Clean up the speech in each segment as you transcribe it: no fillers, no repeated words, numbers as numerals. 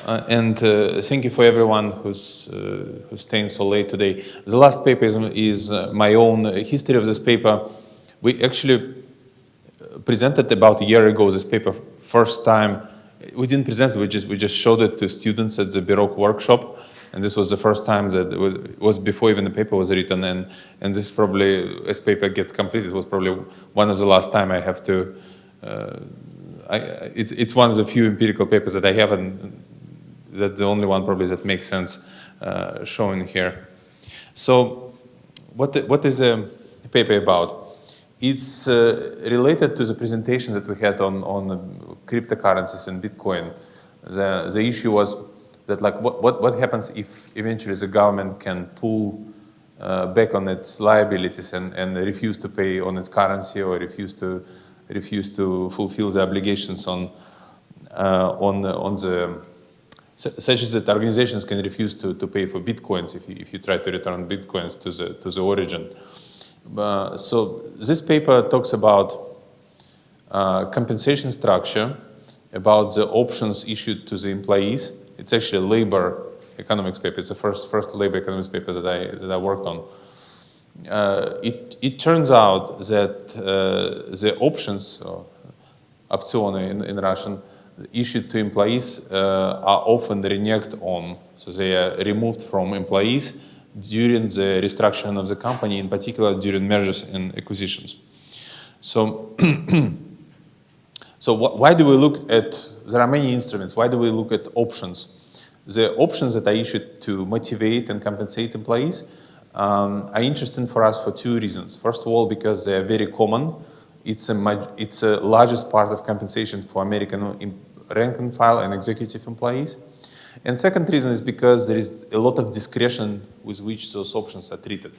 Thank you for everyone who's staying so late today. The last paper is my own history of this paper. We actually presented about a year ago this paper first time. We didn't present it, we just showed it to students at the Baroque workshop. And this was the first time that it was before even the paper was written. And this probably, as paper gets completed, was probably one of the last time I have to, it's one of the few empirical papers that I have, and that's the only one probably that makes sense showing here. So what is the paper about? It's related to the presentation that we had on cryptocurrencies and Bitcoin. The issue was that, like, what happens if eventually the government can pull back on its liabilities and refuse to pay on its currency, or refuse to fulfill the obligations on the, such as that organizations can refuse to pay for bitcoins if you try to return bitcoins to the origin. So this paper talks about compensation structure, about the options issued to the employees. It's actually a labor economics paper. It's the first labor economics paper that I worked on. It turns out that the options, optiony in Russian, issued to employees are often reneged on. So they are removed from employees during the restructuring of the company, in particular during mergers and acquisitions. So, why do we look at, there are many instruments, why do we look at options? The options that are issued to motivate and compensate employees are interesting for us for two reasons. First of all, because they are very common. It's the largest part of compensation for American rank and file and executive employees. And second reason is because there is a lot of discretion with which those options are treated.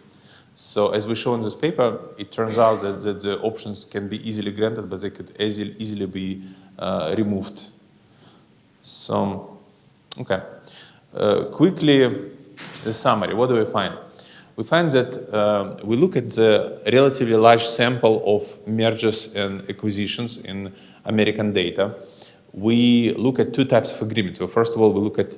So as we show in this paper, it turns out that the options can be easily granted, but they could easily be removed. So, okay. Quickly, the summary, what do we find? We find that we look at the relatively large sample of mergers and acquisitions in American data. We look at two types of agreements. So first of all, we look at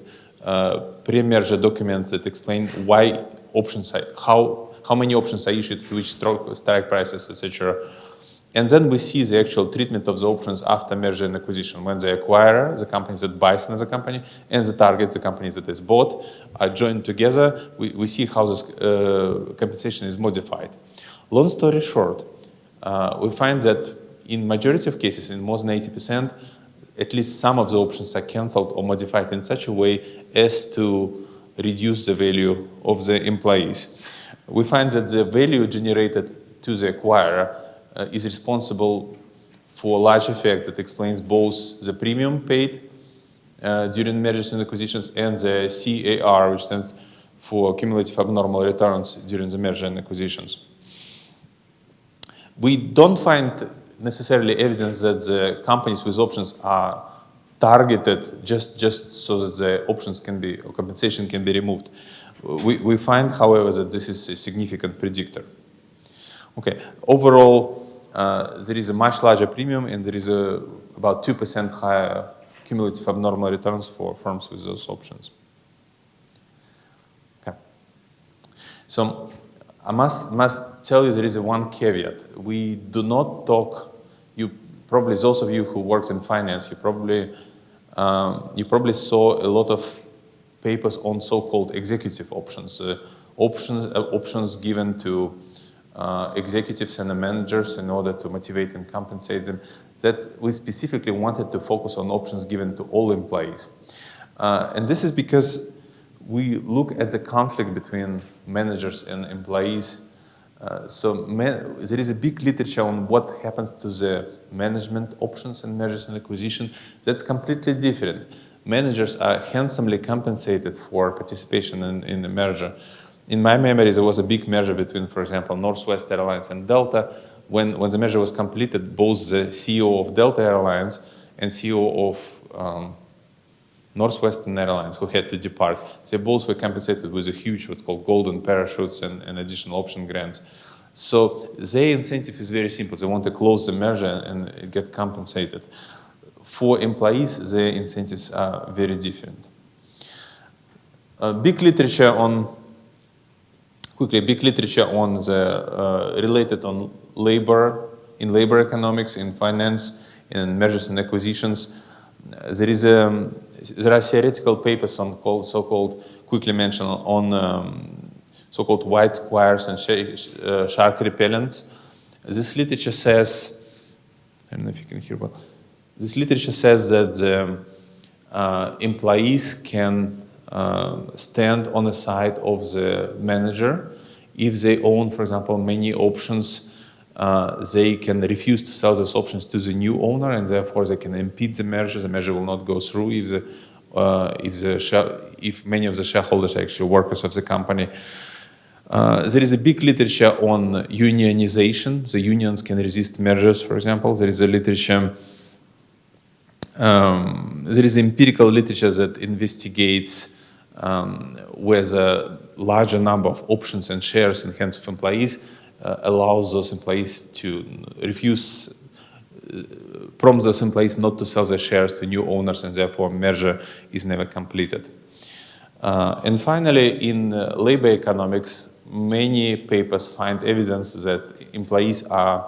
pre-merger documents that explain why options are, how many options are issued to which strike prices, etc. And then we see the actual treatment of the options after merger and acquisition, when the acquirer, the company that buys another company, and the target, the company that is bought, are joined together. We see how this compensation is modified. Long story short, we find that in majority of cases, in more than 80%, at least some of the options are cancelled or modified in such a way as to reduce the value of the employees. We find that the value generated to the acquirer is responsible for a large effect that explains both the premium paid during mergers and acquisitions and the CAR, which stands for cumulative abnormal returns during the merger and acquisitions. We don't find necessarily evidence that the companies with options are targeted just so that the options can be, or compensation can be removed. We find, however, that this is a significant predictor. Okay, overall, there is a much larger premium, and there is about 2% higher cumulative abnormal returns for firms with those options. Okay. So I must tell you there is one caveat. We do not talk, probably those of you who worked in finance, you probably saw a lot of papers on so-called executive options, options given to executives and the managers in order to motivate and compensate them. That we specifically wanted to focus on options given to all employees. And this is because we look at the conflict between managers and employees. There is a big literature on what happens to the management options and mergers and acquisition. That's completely different. Managers are handsomely compensated for participation in the merger. In my memory, there was a big merger between, for example, Northwest Airlines and Delta. When the merger was completed, both the CEO of Delta Airlines and CEO of Northwestern Airlines, who had to depart, they both were compensated with a huge, what's called golden parachutes and additional option grants. So their incentive is very simple. They want to close the merger and get compensated. For employees, their incentives are very different. Big literature on the related on labor, in labor economics, in finance, in mergers and acquisitions. There are theoretical papers on so-called, quickly mentioned, on so-called white squares and shark repellents. This literature says, I don't know if you can hear well. This literature says that the employees can stand on the side of the manager. If they own, for example, many options, they can refuse to sell those options to the new owner, and therefore they can impede the merger. The merger will not go through if many of the shareholders are actually workers of the company. There is a big literature on unionization. The unions can resist mergers, for example. There is a literature. There is empirical literature that investigates whether larger number of options and shares in hands of employees allows those employees to refuse, prompts those employees not to sell their shares to new owners, and therefore merger is never completed. And finally, in labor economics, many papers find evidence that employees are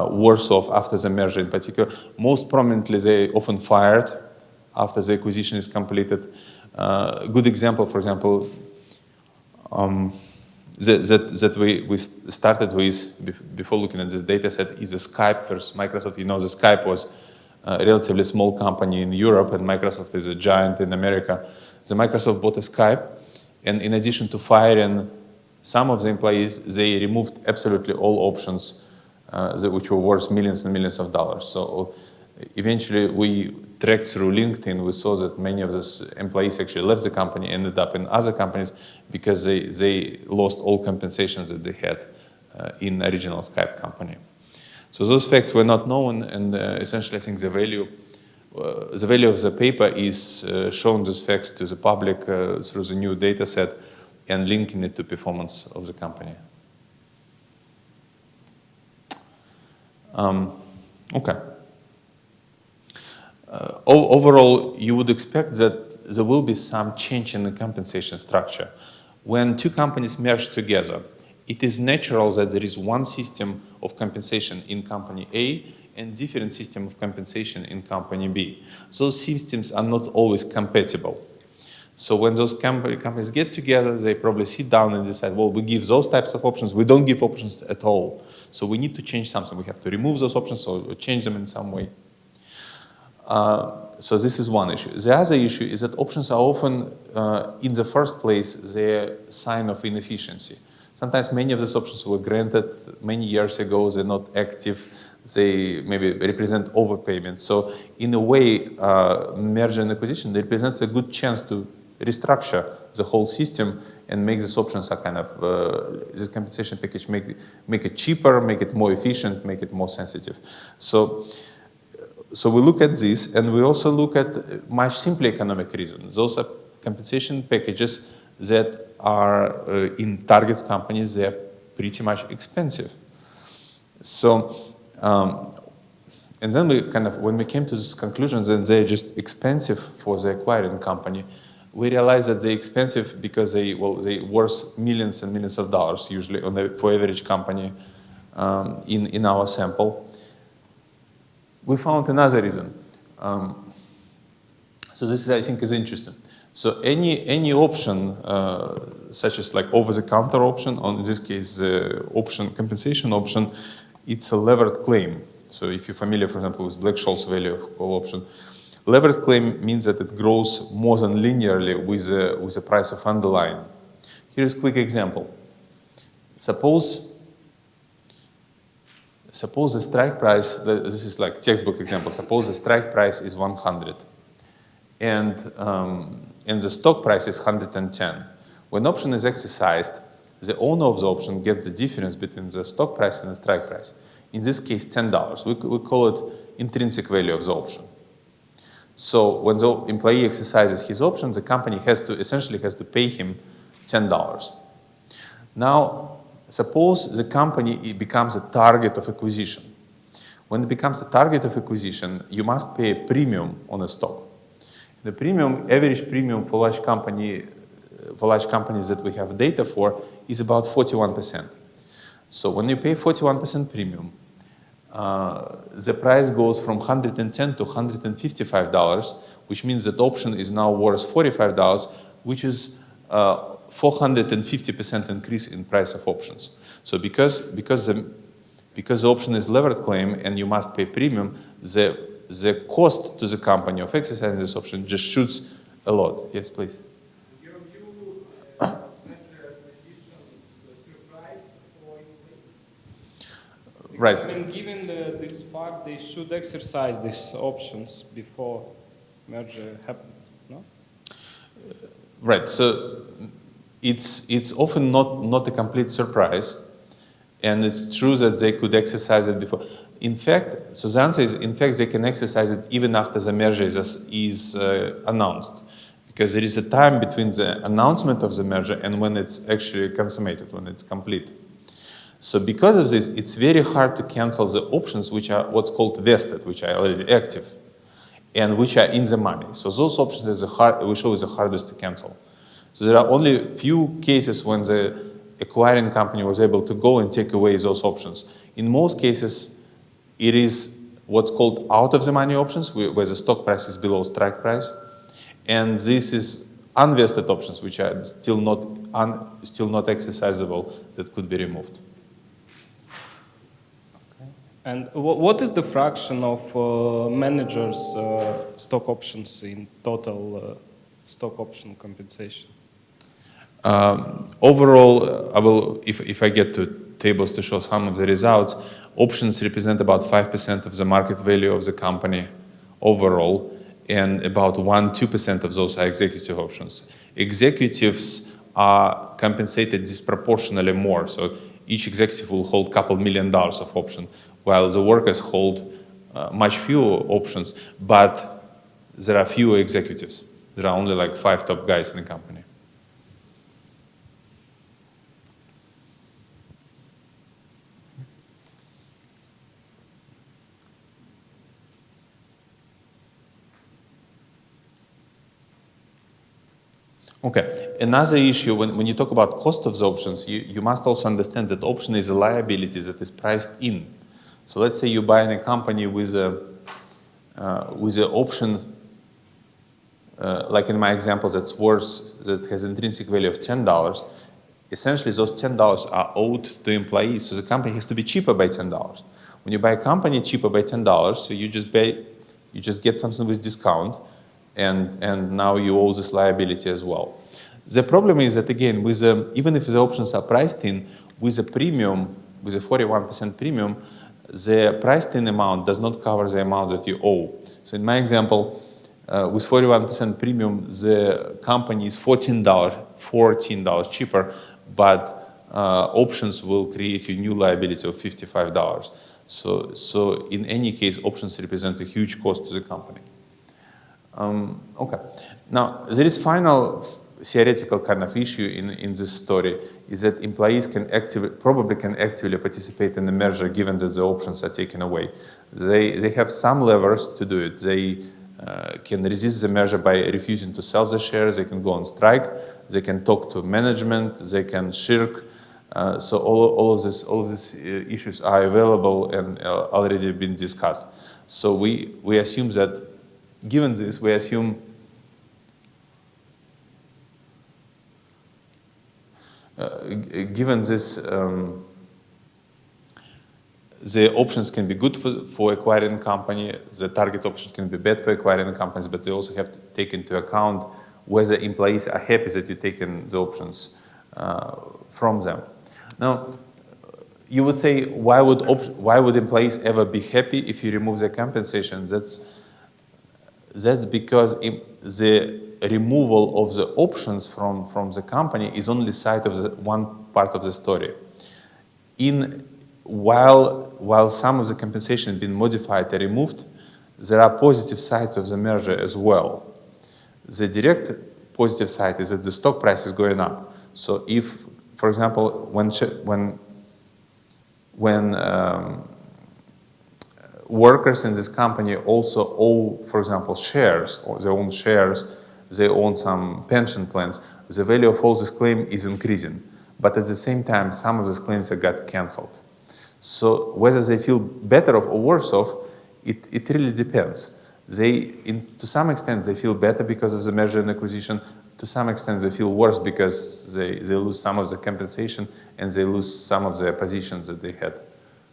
worse off after the merger in particular. Most prominently, they often fired after the acquisition is completed. Good example, for example, that we started with before looking at this data set is the Skype versus Microsoft. You know, the Skype was a relatively small company in Europe, and Microsoft is a giant in America. The Microsoft bought a Skype, and in addition to firing some of the employees, they removed absolutely all options which were worth millions and millions of dollars. So eventually we tracked through LinkedIn, we saw that many of those employees actually left the company, ended up in other companies because they lost all compensations that they had in the original Skype company. So those facts were not known, and essentially I think the value of the paper is showing these facts to the public through the new data set and linking it to performance of the company. Okay. Overall, you would expect that there will be some change in the compensation structure. When two companies merge together, it is natural that there is one system of compensation in company A and different system of compensation in company B. Those systems are not always compatible. So when those companies get together, they probably sit down and decide, well, we give those types of options, we don't give options at all. So we need to change something. We have to remove those options or change them in some way. So this is one issue. The other issue is that options are often, in the first place, they're a sign of inefficiency. Sometimes many of these options were granted many years ago, they're not active, they maybe represent overpayment. So in a way, merger and acquisition, they represent a good chance to restructure the whole system and make these options a kind of, this compensation package, make it cheaper, make it more efficient, make it more sensitive. So we look at this, and we also look at much simpler economic reasons. Those are compensation packages that are in target companies, they're pretty much expensive. So, and then we kind of, when we came to this conclusion that they're just expensive for the acquiring company, we realized that they're expensive because they worth millions and millions of dollars usually for average company in our sample. We found another reason. So this, I think, is interesting. So any option, such as like over-the-counter option, or in this case, compensation option, it's a levered claim. So if you're familiar, for example, with Black-Scholes value of call option, levered claim means that it grows more than linearly with the price of underlying. Here's a quick example. Suppose the strike price, this is like textbook example, suppose the strike price is 100 and the stock price is 110. When option is exercised, the owner of the option gets the difference between the stock price and the strike price. In this case, $10. We call it intrinsic value of the option. So when the employee exercises his option, the company essentially has to pay him $10. Now, suppose the company becomes a target of acquisition. When it becomes a target of acquisition, you must pay a premium on a stock. The premium, average premium for large company for large companies that we have data for, is about 41%. So when you pay 41% premium, the price goes from $110 to $155, which means that option is now worth $45, which is 450% increase in price of options. So because the option is levered claim and you must pay premium, the cost to the company of exercising this option just shoots a lot. Yes, please. Your view measure conditions surprise for employees? Right. I mean, given this fact, they should exercise these options before merger happens, no? Right. So it's often not a complete surprise, and it's true that they could exercise it before. In fact, so the answer is, in fact, they can exercise it even after the merger is announced, because there is a time between the announcement of the merger and when it's actually consummated, when it's complete. So because of this, it's very hard to cancel the options which are what's called vested, which are already active, and which are in the money. So those options we show is the hardest to cancel. So there are only few cases when the acquiring company was able to go and take away those options. In most cases, it is what's called out of the money options, where the stock price is below strike price. And this is unvested options, which are still not exercisable, that could be removed. Okay. And what is the fraction of managers' stock options in total stock option compensation? Overall, if I get to tables to show some of the results, options represent about 5% of the market value of the company overall, and about 1-2% of those are executive options. Executives are compensated disproportionately more, so each executive will hold a couple $1 million of options, while the workers hold much fewer options, but there are fewer executives. There are only like 5 top guys in the company. Okay, another issue, when you talk about cost of the options, you must also understand that option is a liability that is priced in. So let's say you buy in a company with an option, like in my example, that has intrinsic value of $10. Essentially, those $10 are owed to employees, so the company has to be cheaper by $10. When you buy a company cheaper by $10, so you just get something with discount, and now you owe this liability as well. The problem is that, again, even if the options are priced in, with a premium, with a 41% premium, the priced in amount does not cover the amount that you owe. So in my example, with 41% premium, the company is $14 cheaper, but options will create a new liability of $55. So in any case, options represent a huge cost to the company. Okay. Now, there is final theoretical kind of issue in this story, is that employees probably can actively participate in the merger given that the options are taken away. They have some levers to do it. They can resist the merger by refusing to sell the shares. They can go on strike. They can talk to management. They can shirk. So all of these issues are available and already been discussed. So we assume that, given this, we assume given this, the options can be good for acquiring company, the target options can be bad for acquiring companies, but they also have to take into account whether employees are happy that you're taking the options from them. Now, you would say, why would employees ever be happy if you remove their compensation? That's because the removal of the options from the company is only side of one part of the story. While some of the compensation has been modified or removed, there are positive sides of the merger as well. The direct positive side is that the stock price is going up. So if, for example, when workers in this company also owe, for example, shares, or they own shares, they own some pension plans, the value of all this claim is increasing. But at the same time, some of these claims have got canceled. So whether they feel better off or worse off, it really depends. To some extent, they feel better because of the merger and acquisition. To some extent, they feel worse because they lose some of the compensation and they lose some of their positions that they had,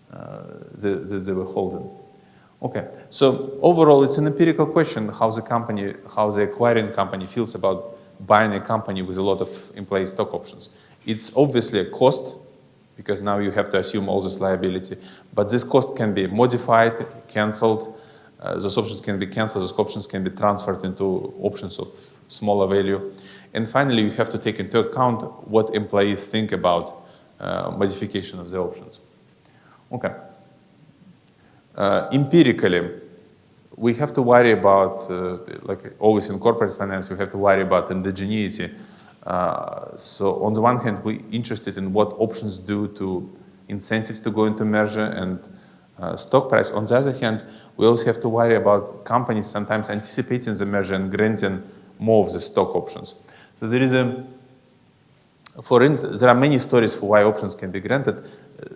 that they were holding. Okay, so overall, it's an empirical question how the acquiring company feels about buying a company with a lot of employee stock options. It's obviously a cost because now you have to assume all this liability, but this cost can be modified, canceled. Those options can be canceled, those options can be transferred into options of smaller value. And finally, you have to take into account what employees think about modification of the options. Okay. Empirically, we have to worry about, like always in corporate finance, we have to worry about indigeneity. So on the one hand, we're interested in what options do to incentives to go into merger and stock price. On the other hand, we also have to worry about companies sometimes anticipating the merger and granting more of the stock options. So there is for instance, there are many stories for why options can be granted.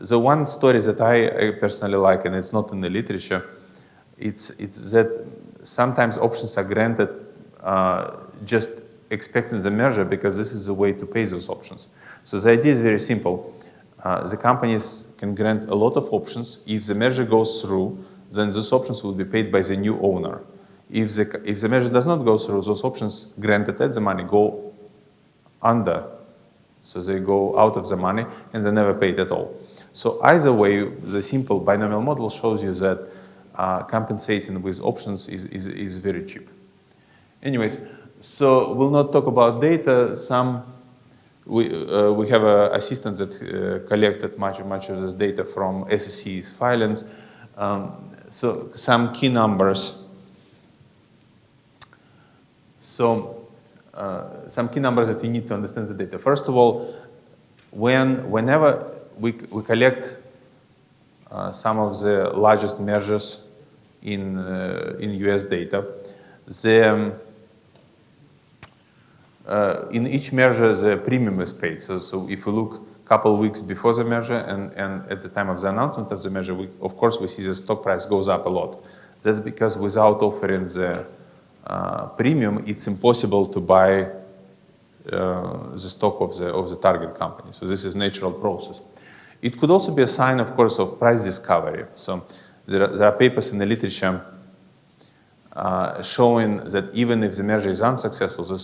The one story that I personally like, and it's not in the literature, it's that sometimes options are granted just expecting the merger because this is the way to pay those options. So the idea is very simple. The companies can grant a lot of options. If the merger goes through, then those options will be paid by the new owner. If the merger does not go through, those options granted at the money go under. So they go out of the money and they're never paid at all. So either way, the simple binomial model shows you that compensating with options is very cheap. Anyways, so we'll not talk about data. We have an assistant that collected much of this data from SEC's filings. So some key numbers. Some key numbers that you need to understand the data. First of all, whenever we collect some of the largest mergers in US data, in each merger the premium is paid. So if we look a couple of weeks before the merger and at the time of the announcement of the merger, of course we see the stock price goes up a lot. That's because without offering the premium, it's impossible to buy the stock of the target company. So this is natural process. It could also be a sign, of course, of price discovery. So there are papers in the literature showing that even if the merger is unsuccessful, the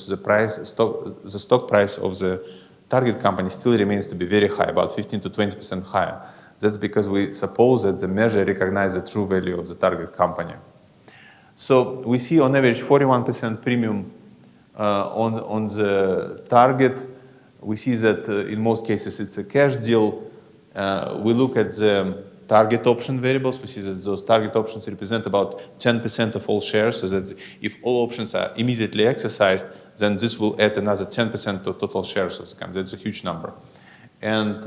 stock price of the target company still remains to be very high, about 15 to 20% higher. That's because we suppose that the merger recognizes the true value of the target company. So we see on average 41% premium on the target. We see that in most cases it's a cash deal. We look at the target option variables. We see that those target options represent about 10% of all shares. So that if all options are immediately exercised, then this will add another 10% to total shares of the company. That's a huge number. And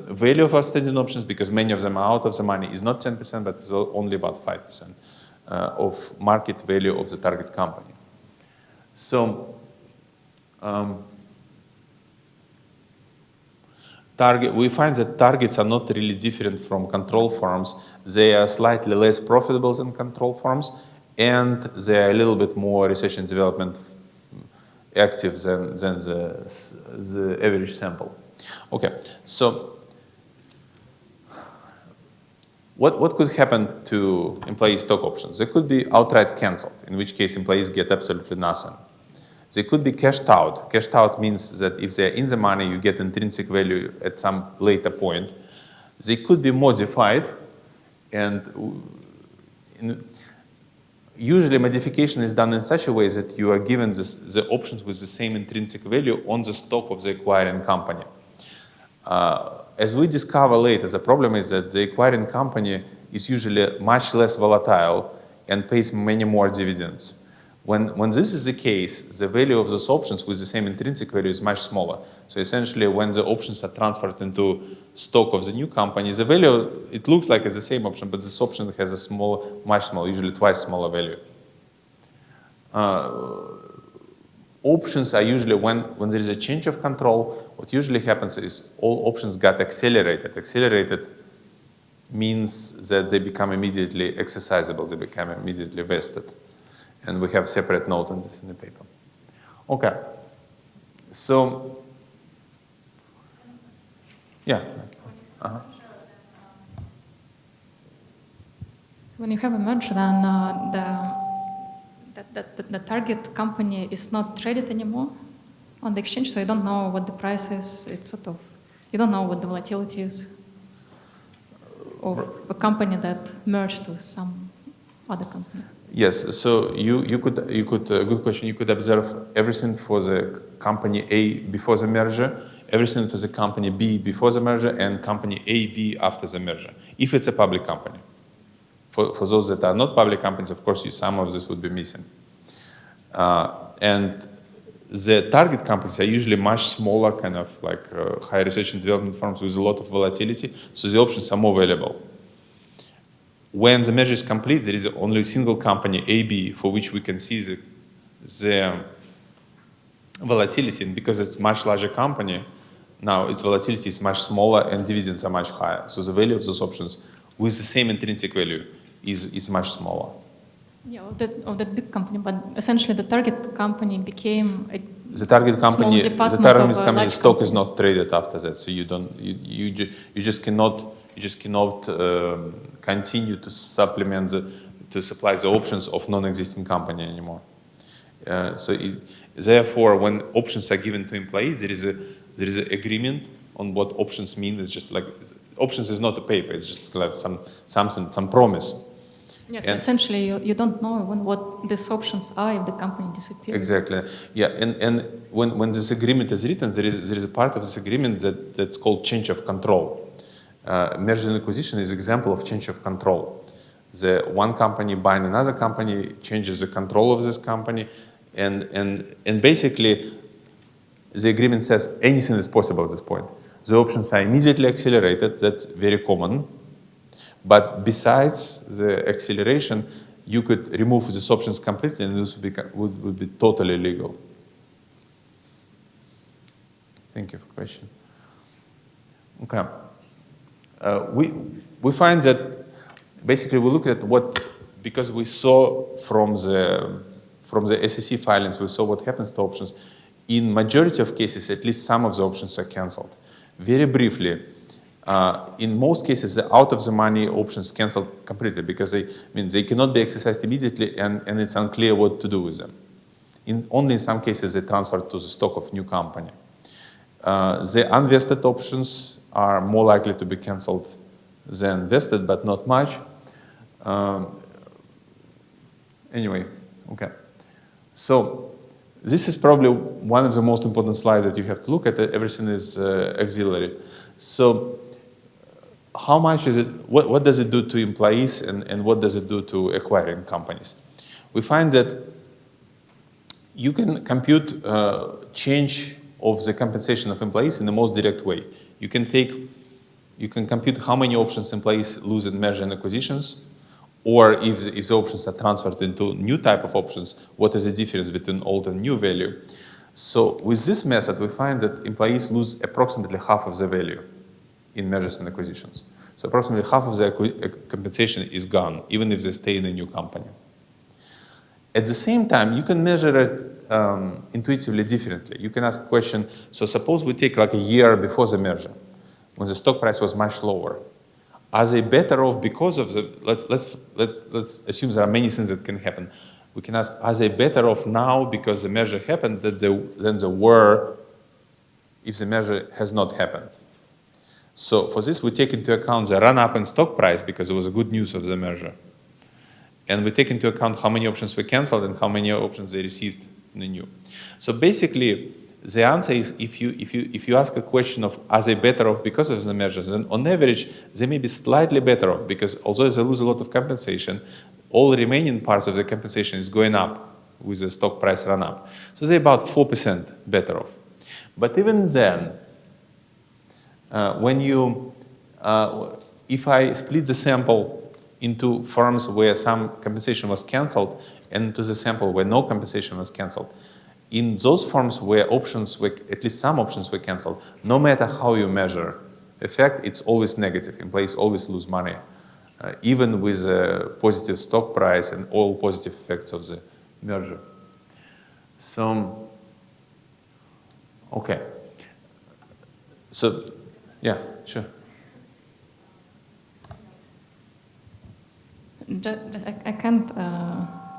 value of outstanding options, because many of them are out of the money, is not 10%, but it's only about 5%. Of market value of the target company. So we find that targets are not really different from control firms. They are slightly less profitable than control firms, and they are a little bit more research and development active than the average sample. Okay, so what could happen to employee stock options? They could be outright canceled, in which case employees get absolutely nothing. They could be cashed out. Cashed out means that if they're in the money, you get intrinsic value at some later point. They could be modified, and usually modification is done in such a way that you are given the options with the same intrinsic value on the stock of the acquiring company. As we discover later, the problem is that the acquiring company is usually much less volatile and pays many more dividends. When this is the case, the value of those options with the same intrinsic value is much smaller. So essentially, when the options are transferred into stock of the new company, the value, it looks like it's the same option, but this option has a much smaller, usually twice smaller value. options are usually when there is a change of control, what usually happens is all options got accelerated. Accelerated means that they become immediately exercisable, they become immediately vested. And we have separate note on this in the paper. Okay. So, yeah. Uh-huh. When you have a merge, then the target company is not traded anymore on the exchange, so you don't know what the price is. It's sort of, you don't know what the volatility is of a company that merged with some other company. Yes, so you could good question. You could observe everything for the company A before the merger, everything for the company B before the merger, and company A, B after the merger, if it's a public company. For those that are not public companies, of course, some of this would be missing. And the target companies are usually much smaller, kind of like high research and development firms with a lot of volatility, so the options are more valuable. When the merger is complete, there is only a single company, AB, for which we can see the volatility, and because it's a much larger company, now its volatility is much smaller and dividends are much higher. So the value of those options with the same intrinsic value is much smaller. Yeah, of that big company, but essentially the target company became a the target company, stock company. is not traded after that, so you just cannot continue to supply the options of non-existing company anymore. Therefore, when options are given to employees, there is an agreement on what options mean. It's just like options is not a paper; it's just like some promise. Yes, so essentially you don't know what these options are if the company disappears. Exactly. Yeah, and when this agreement is written, there is a part of this agreement that's called change of control. Merger and acquisition is an example of change of control. The one company buying another company changes the control of this company, and basically the agreement says anything is possible at this point. The options are immediately accelerated. That's very common. But besides the acceleration, you could remove these options completely, and this would be totally legal. Thank you for the question. Okay. We find that basically we look at because we saw from the SEC filings, we saw what happens to options. In majority of cases, at least some of the options are canceled. Very briefly, in most cases, the out-of-the-money options canceled completely because they cannot be exercised immediately, and it's unclear what to do with them. Only in some cases, they transferred to the stock of new company. The unvested options are more likely to be canceled than vested, but not much. Anyway, okay. So this is probably one of the most important slides that you have to look at. Everything is auxiliary. So how much is it, what does it do to employees and what does it do to acquiring companies? We find that you can compute change of the compensation of employees in the most direct way. You can compute how many options employees lose in merger and acquisitions, or if the options are transferred into new type of options, what is the difference between old and new value? So with this method, we find that employees lose approximately half of the value in mergers and acquisitions. So approximately half of their compensation is gone, even if they stay in a new company. At the same time, you can measure it intuitively differently. You can ask a question, so suppose we take like a year before the merger, when the stock price was much lower. Are they better off because of the, let's assume there are many things that can happen. We can ask, are they better off now because the merger happened than they were if the merger has not happened? So for this, we take into account the run-up in stock price because it was a good news of the merger. And we take into account how many options were canceled and how many options they received in the new. So basically, the answer is if you ask a question of are they better off because of the merger, then on average, they may be slightly better off because although they lose a lot of compensation, all the remaining parts of the compensation is going up with the stock price run-up. So they're about 4% better off. But even then, if I split the sample into firms where some compensation was canceled and into the sample where no compensation was canceled, in those firms where options were, at least some options were canceled, no matter how you measure effect, it's always negative. Employees always lose money, even with a positive stock price and all positive effects of the merger. So, okay. So, yeah, sure. I can't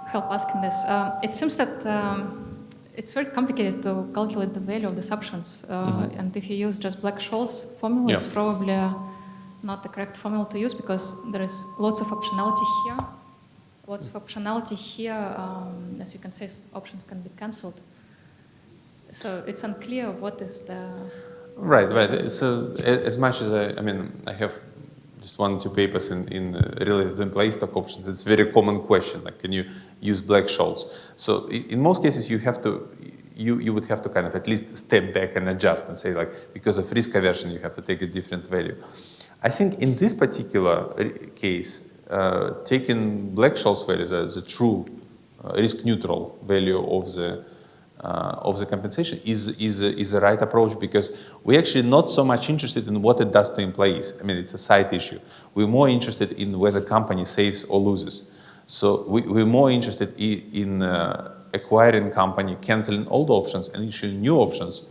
help asking this. It seems that it's very complicated to calculate the value of these options. And if you use just Black-Scholes formula, Yeah. it's probably not the correct formula to use because there is lots of optionality here. As you can say, options can be cancelled. So it's unclear what is the... Right. So as much as I have just 1 or 2 papers in related to employee stock options. It's a very common question, like can you use Black-Scholes? So in most cases you would have to kind of at least step back and adjust and say like, because of risk aversion you have to take a different value. I think in this particular case, taking Black-Scholes value as a true risk neutral value of the compensation is the right approach, because we're actually not so much interested in what it does to employees. I mean, it's a side issue. We're more interested in whether the company saves or loses. So we're more interested in acquiring company, canceling old options and issuing new options.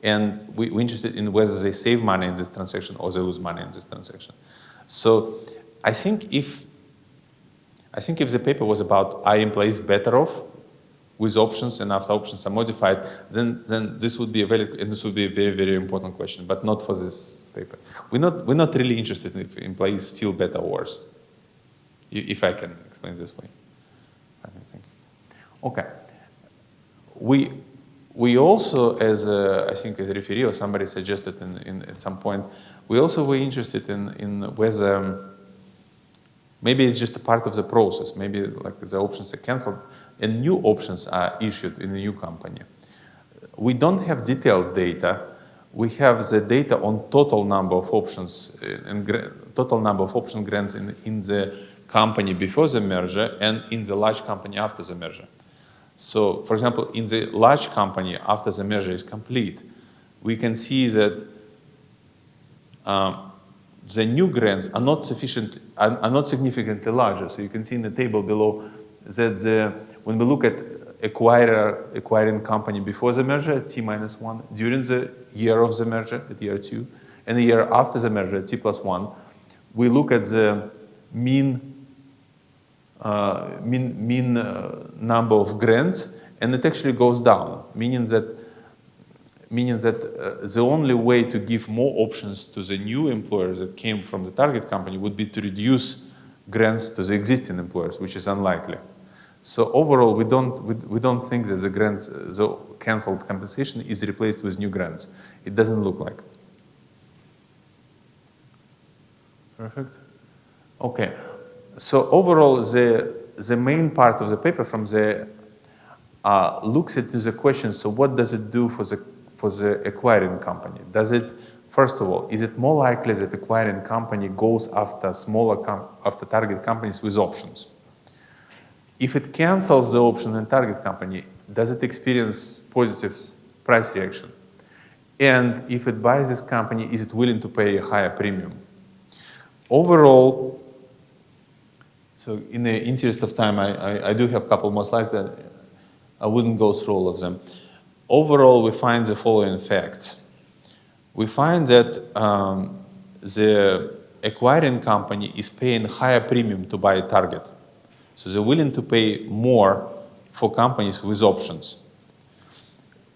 And we're interested in whether they save money in this transaction or they lose money in this transaction. So I think if the paper was about are employees better off with options and after options are modified, then this would be a valid, and this would be a very, very important question, but not for this paper. We're not really interested in if employees feel better or worse, if I can explain this way. I think. Okay. We also, as I think as a referee or somebody suggested at some point, we also were interested in whether maybe it's just a part of the process. Maybe like the options are canceled and new options are issued in a new company. We don't have detailed data. We have the data on total number of options and total number of option grants in the company before the merger and in the large company after the merger. So, for example, in the large company after the merger is complete, we can see that the new grants are not significantly larger. So you can see in the table below that when we look at acquiring company before the merger, T-1, during the year of the merger, at year 2, and the year after the merger, T+1, we look at the mean number of grants, and it actually goes down, meaning that the only way to give more options to the new employers that came from the target company would be to reduce grants to the existing employers, which is unlikely. So overall, we don't think that the cancelled compensation is replaced with new grants. It doesn't look like. Perfect. Okay. So overall, the main part of the paper from the looks into the question. So what does it do for the acquiring company? Does it, first of all, is it more likely that acquiring company goes after after target companies with options? If it cancels the option in target company, does it experience positive price reaction? And if it buys this company, is it willing to pay a higher premium? Overall, so in the interest of time, I do have a couple more slides that I wouldn't go through all of them. Overall, we find the following facts. We find that the acquiring company is paying higher premium to buy a target. So they're willing to pay more for companies with options.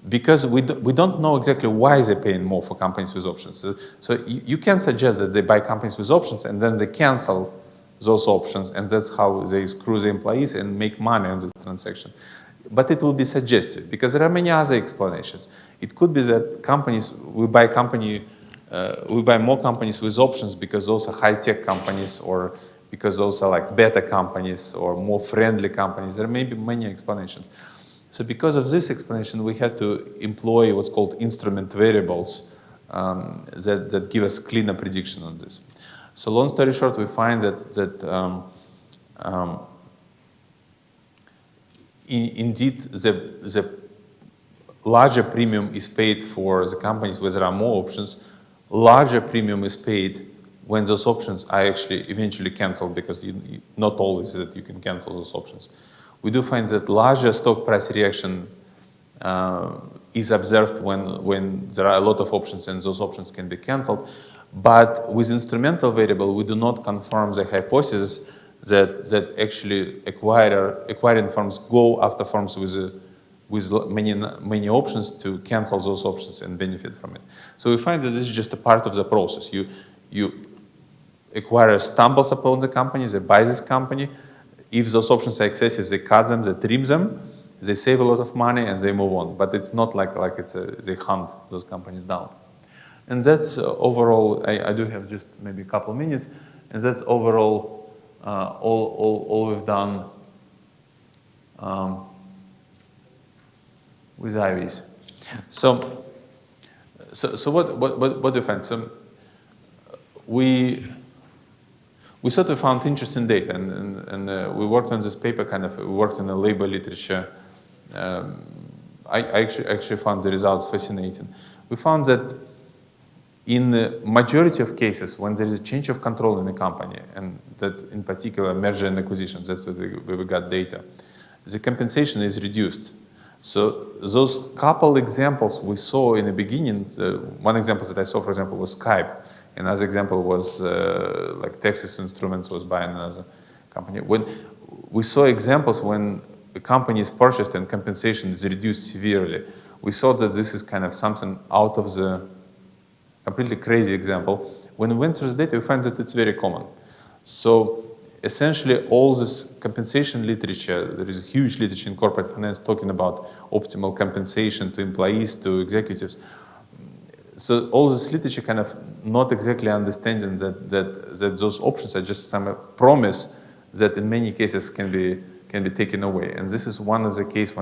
Because we don't know exactly why they're paying more for companies with options. So you can suggest that they buy companies with options and then they cancel those options, and that's how they screw the employees and make money on this transaction. But it will be suggestive, because there are many other explanations. It could be that we buy more companies with options because those are high-tech companies, or because those are like better companies or more friendly companies. There may be many explanations. So because of this explanation, we had to employ what's called instrument variables that give us cleaner prediction on this. So long story short, we find that indeed the larger premium is paid for the companies where there are more options. Larger premium is paid when those options are actually eventually canceled, because not always that you can cancel those options. We do find that larger stock price reaction is observed when there are a lot of options and those options can be canceled. But with instrumental variable, we do not confirm the hypothesis that actually acquiring firms go after firms with many options to cancel those options and benefit from it. So we find that this is just a part of the process. You acquirer stumbles upon the company, they buy this company. If those options are excessive, they cut them, they trim them, they save a lot of money, and they move on. But it's not like they hunt those companies down. And that's overall, I do have just maybe a couple minutes, and that's overall all we've done with IVs. So what do you find? So we sort of found interesting data, and we worked on this paper, we worked on the labor literature. I actually found the results fascinating. We found that in the majority of cases, when there is a change of control in a company, and that in particular merger and acquisitions, that's where we got data, the compensation is reduced. So those couple examples we saw in the beginning, one example that I saw, for example, was Skype. Another example was like Texas Instruments was buying another company. When we saw examples when a company is purchased and compensation is reduced severely, we saw that this is kind of something out of the completely crazy example. When we went through the data, we find that it's very common. So essentially all this compensation literature, there is a huge literature in corporate finance talking about optimal compensation to employees, to executives. So all this literature kind of not exactly understanding that those options are just some promise that in many cases can be taken away. And this is one of the cases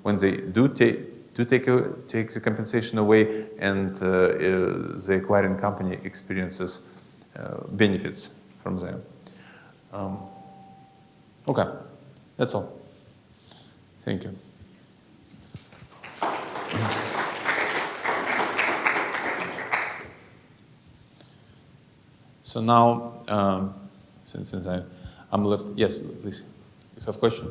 when they do take the compensation away, and the acquiring company experiences benefits from them. Okay, that's all. Thank you. So now, since I'm left, yes, please. You have a question?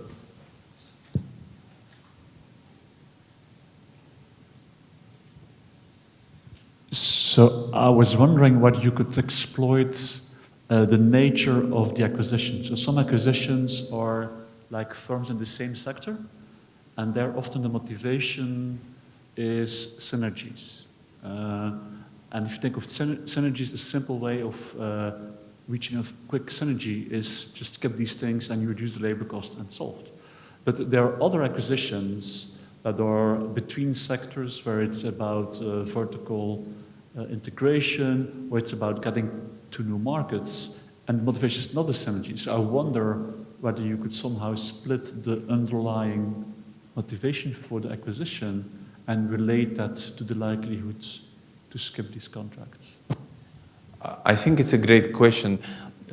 So I was wondering what you could exploit the nature of the acquisition. So some acquisitions are like firms in the same sector, and there often the motivation is synergies. And if you think of synergies, the simple way of reaching a quick synergy is just skip these things and you reduce the labor cost and solved. But there are other acquisitions that are between sectors where it's about vertical integration, where it's about getting to new markets, and the motivation is not the synergy. So I wonder whether you could somehow split the underlying motivation for the acquisition and relate that to the likelihood to skip these contracts. I think it's a great question.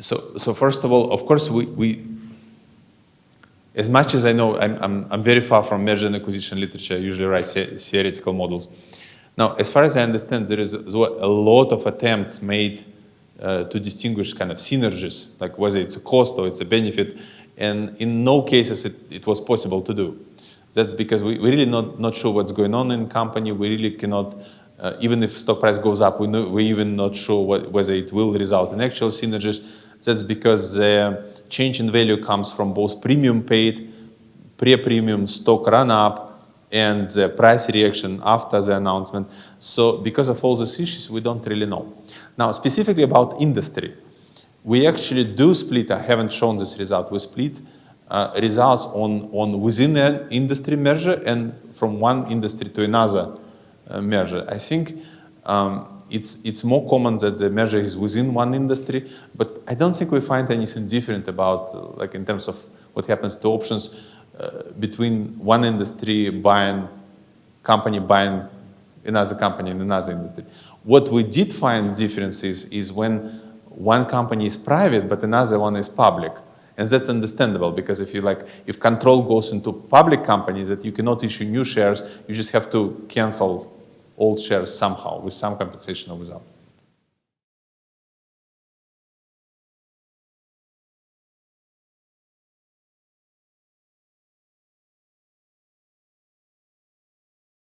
So first of all, of course, we as much as I know, I'm very far from merger and acquisition literature. I usually write theoretical models. Now, as far as I understand, there is a lot of attempts made to distinguish kind of synergies, like whether it's a cost or it's a benefit, and in no cases it was possible to do. That's because we really not sure what's going on in company. We really cannot, even if stock price goes up, we're even not sure whether it will result in actual synergies. That's because the change in value comes from both premium paid, pre-premium stock run up, and the price reaction after the announcement. So because of all these issues, we don't really know. Now, specifically about industry, we actually do split. I haven't shown this result. We split results on within an industry merger and from one industry to another merger. I think it's more common that the merger is within one industry, but I don't think we find anything different about, like in terms of what happens to options between one industry company buying another company in another industry. What we did find differences is when one company is private but another one is public. And that's understandable because if control goes into public companies that you cannot issue new shares, you just have to cancel old shares somehow with some compensation or without.